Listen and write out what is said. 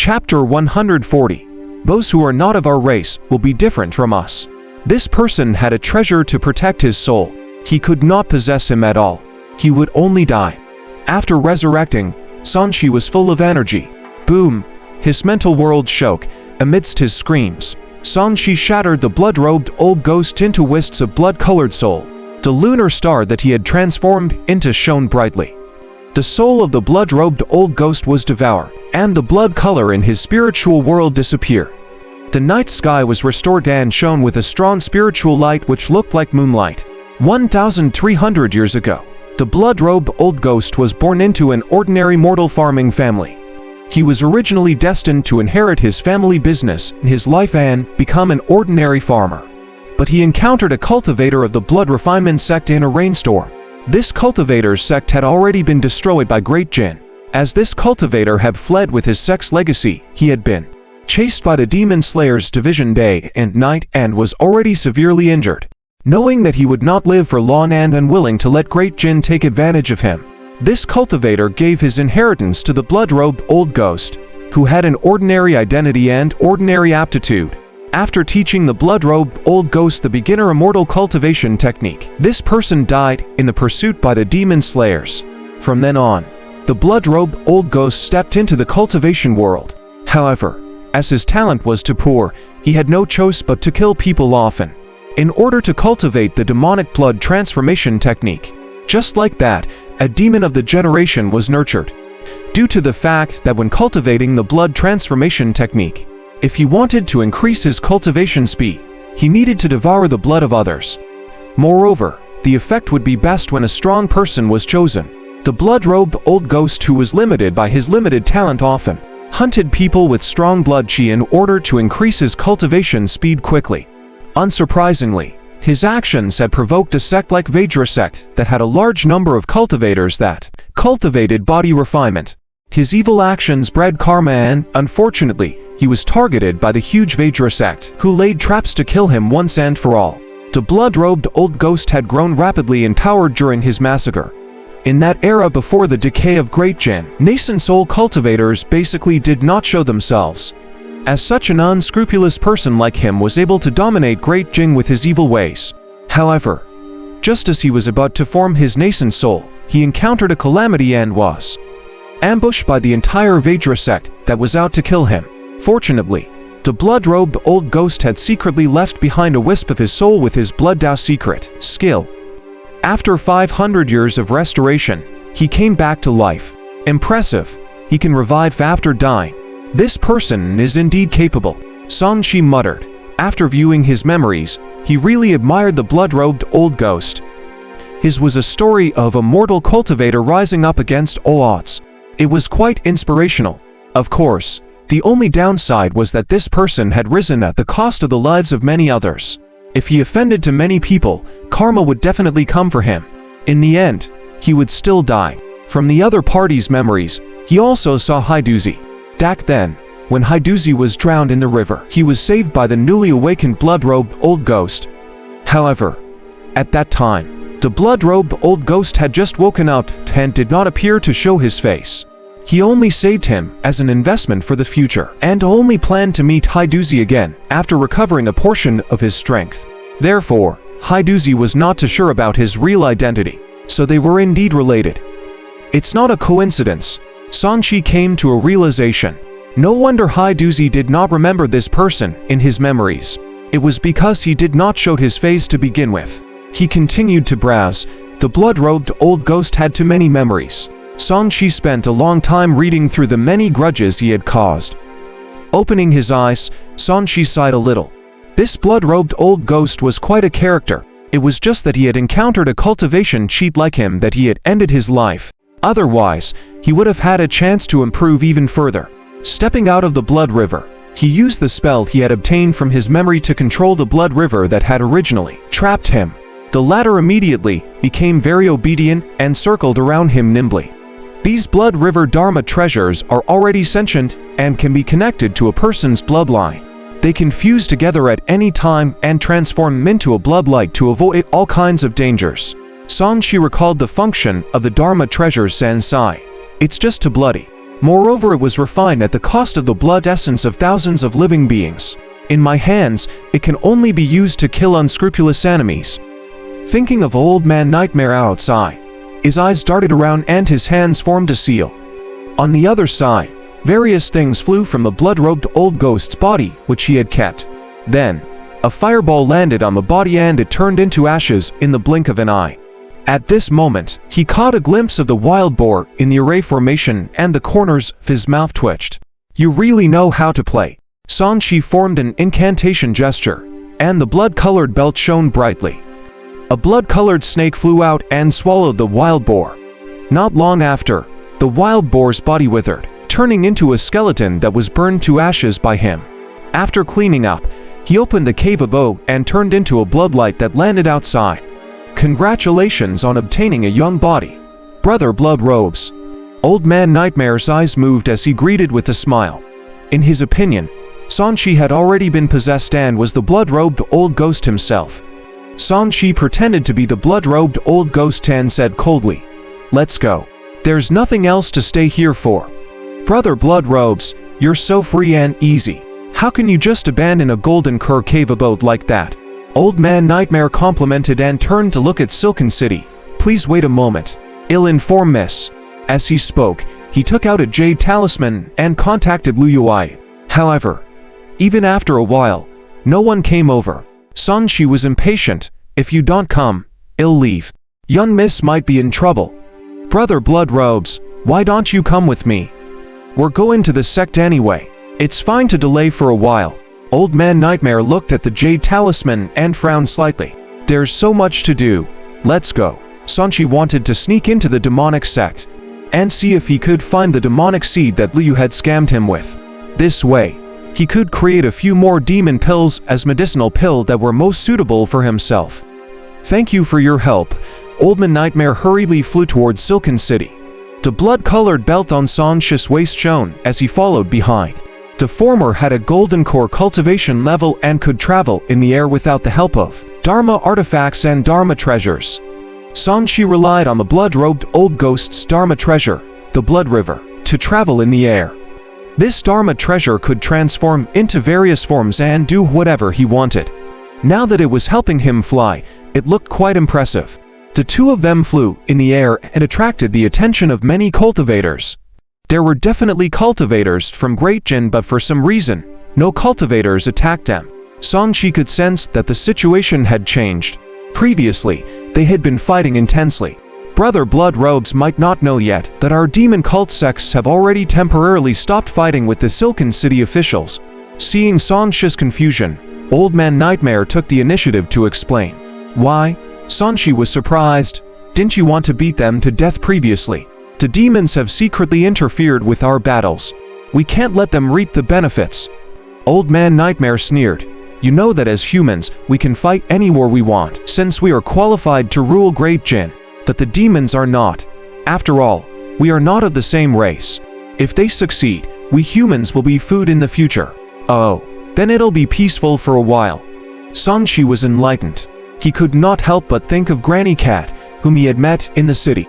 Chapter 140. Those who are not of our race will be different from us. This person had a treasure to protect his soul. He could not possess him at all. He would only die. After resurrecting, Sanshi was full of energy. Boom! His mental world shook. Amidst his screams, Sanshi shattered the blood-robed old ghost into wisps of blood-colored soul. The lunar star that he had transformed into shone brightly. The soul of the blood-robed old ghost was devoured, and the blood color in his spiritual world disappeared. The night sky was restored and shone with a strong spiritual light which looked like moonlight. 1,300 years ago, the blood-robed old ghost was born into an ordinary mortal farming family. He was originally destined to inherit his family business in his life and become an ordinary farmer. But he encountered a cultivator of the blood refinement sect in a rainstorm. This cultivator's sect had already been destroyed by Great Jin. As this cultivator had fled with his sect's legacy, he had been chased by the Demon Slayer's division day and night and was already severely injured. Knowing that he would not live for long and unwilling to let Great Jin take advantage of him, this cultivator gave his inheritance to the blood-robed old ghost, who had an ordinary identity and ordinary aptitude. After teaching the blood-robed old ghost the beginner immortal cultivation technique, this person died in the pursuit by the Demon Slayers. From then on, the blood-robed old ghost stepped into the cultivation world. However, as his talent was too poor, he had no choice but to kill people often, in order to cultivate the demonic blood transformation technique. Just like that, a demon of the generation was nurtured. Due to the fact that when cultivating the blood transformation technique, if he wanted to increase his cultivation speed, he needed to devour the blood of others. Moreover, the effect would be best when a strong person was chosen. The blood-robed old ghost, who was limited by his limited talent, often hunted people with strong blood chi in order to increase his cultivation speed quickly. Unsurprisingly, his actions had provoked a sect like Vajra sect that had a large number of cultivators that cultivated body refinement. His evil actions bred karma and, unfortunately, he was targeted by the huge Vajra sect, who laid traps to kill him once and for all. The blood-robed old ghost had grown rapidly in power during his massacre. In that era before the decay of Great Jin, nascent soul cultivators basically did not show themselves. As such, an unscrupulous person like him was able to dominate Great Jin with his evil ways. However, just as he was about to form his nascent soul, he encountered a calamity and was ambushed by the entire Vajra sect that was out to kill him. Fortunately, the blood-robed old ghost had secretly left behind a wisp of his soul with his blood Dao secret skill. After 500 years of restoration, he came back to life. Impressive. He can revive after dying. This person is indeed capable, Sanshi muttered. After viewing his memories, he really admired the blood-robed old ghost. His was a story of a mortal cultivator rising up against all odds. It was quite inspirational. Of course, the only downside was that this person had risen at the cost of the lives of many others. If he offended to many people, karma would definitely come for him. In the end, he would still die. From the other party's memories, he also saw Haiduzi. Back then, when Haiduzi was drowned in the river, he was saved by the newly awakened blood-robed old ghost. However, at that time, the blood-robed old ghost had just woken up and did not appear to show his face. He only saved him as an investment for the future, and only planned to meet Haiduzi again after recovering a portion of his strength. Therefore, Haiduzi was not too sure about his real identity, so they were indeed related. It's not a coincidence. Sanshi came to a realization. No wonder Haiduzi did not remember this person in his memories. It was because he did not show his face to begin with. He continued to browse. The blood-robed old ghost had too many memories. Sanshi spent a long time reading through the many grudges he had caused. Opening his eyes, Sanshi sighed a little. This blood-robed old ghost was quite a character. It was just that he had encountered a cultivation cheat like him that he had ended his life. Otherwise, he would have had a chance to improve even further. Stepping out of the blood river, he used the spell he had obtained from his memory to control the blood river that had originally trapped him. The latter immediately became very obedient and circled around him nimbly. These blood river dharma treasures are already sentient and can be connected to a person's bloodline. They can fuse together at any time and transform into a bloodlight to avoid all kinds of dangers. Sanshi recalled the function of the dharma treasures Sensai. It's just too bloody. Moreover, it was refined at the cost of the blood essence of thousands of living beings. In my hands, it can only be used to kill unscrupulous enemies. Thinking of Old Man Nightmare outside, his eyes darted around and his hands formed a seal. On the other side, various things flew from the blood-robed old ghost's body, which he had kept. Then, a fireball landed on the body and it turned into ashes in the blink of an eye. At this moment, he caught a glimpse of the wild boar in the array formation and the corners of his mouth twitched. You really know how to play. Sanshi formed an incantation gesture, and the blood-colored belt shone brightly. A blood-colored snake flew out and swallowed the wild boar. Not long after, the wild boar's body withered, turning into a skeleton that was burned to ashes by him. After cleaning up, he opened the cave abode and turned into a bloodlight that landed outside. Congratulations on obtaining a young body, Brother Blood Robes. Old Man Nightmare's eyes moved as he greeted with a smile. In his opinion, Sanshi had already been possessed and was the blood-robed old ghost himself. Sanshi pretended to be the blood-robed old ghost and said coldly, "Let's go. There's nothing else to stay here for. Brother Blood Robes, you're so free and easy. How can you just abandon a golden cur cave abode like that?" Old Man Nightmare complimented and turned to look at Silken City. "Please wait a moment. I'll inform Miss." As he spoke, he took out a jade talisman and contacted Liu Yui. However, even after a while, no one came over. Sanshi was impatient. "If you don't come, I'll leave. Young Miss might be in trouble." "Brother Blood Robes, why don't you come with me? We're going to the sect anyway. It's fine to delay for a while." Old Man Nightmare looked at the jade talisman and frowned slightly. "There's so much to do. Let's go." Sanshi wanted to sneak into the demonic sect and see if he could find the demonic seed that Liu had scammed him with. This way, he could create a few more demon pills as medicinal pill that were most suitable for himself. "Thank you for your help." Old Man Nightmare hurriedly flew towards Silken City. The blood-colored belt on Sanshi's waist shone as he followed behind. The former had a golden core cultivation level and could travel in the air without the help of Dharma artifacts and Dharma treasures. Sanshi relied on the blood-robed old ghost's Dharma treasure, the Blood River, to travel in the air. This Dharma treasure could transform into various forms and do whatever he wanted. Now that it was helping him fly, it looked quite impressive. The two of them flew in the air and attracted the attention of many cultivators. There were definitely cultivators from Great Jin, but for some reason, no cultivators attacked them. Sanshi could sense that the situation had changed. Previously, they had been fighting intensely. Brother Blood Robes might not know yet that our demon cult sects have already temporarily stopped fighting with the Silken City officials. Seeing Sanshi's confusion, Old Man Nightmare took the initiative to explain. "Why?" Sanshi was surprised. "Didn't you want to beat them to death previously? The demons have secretly interfered with our battles. We can't let them reap the benefits." Old Man Nightmare sneered. "You know that as humans, we can fight any war we want, since we are qualified to rule Great Jin. But the demons are not. After all, we are not of the same race. If they succeed, we humans will be food in the future. Oh, then it'll be peaceful for a while." Sanshi was enlightened. He could not help but think of Granny Cat, whom he had met in the city.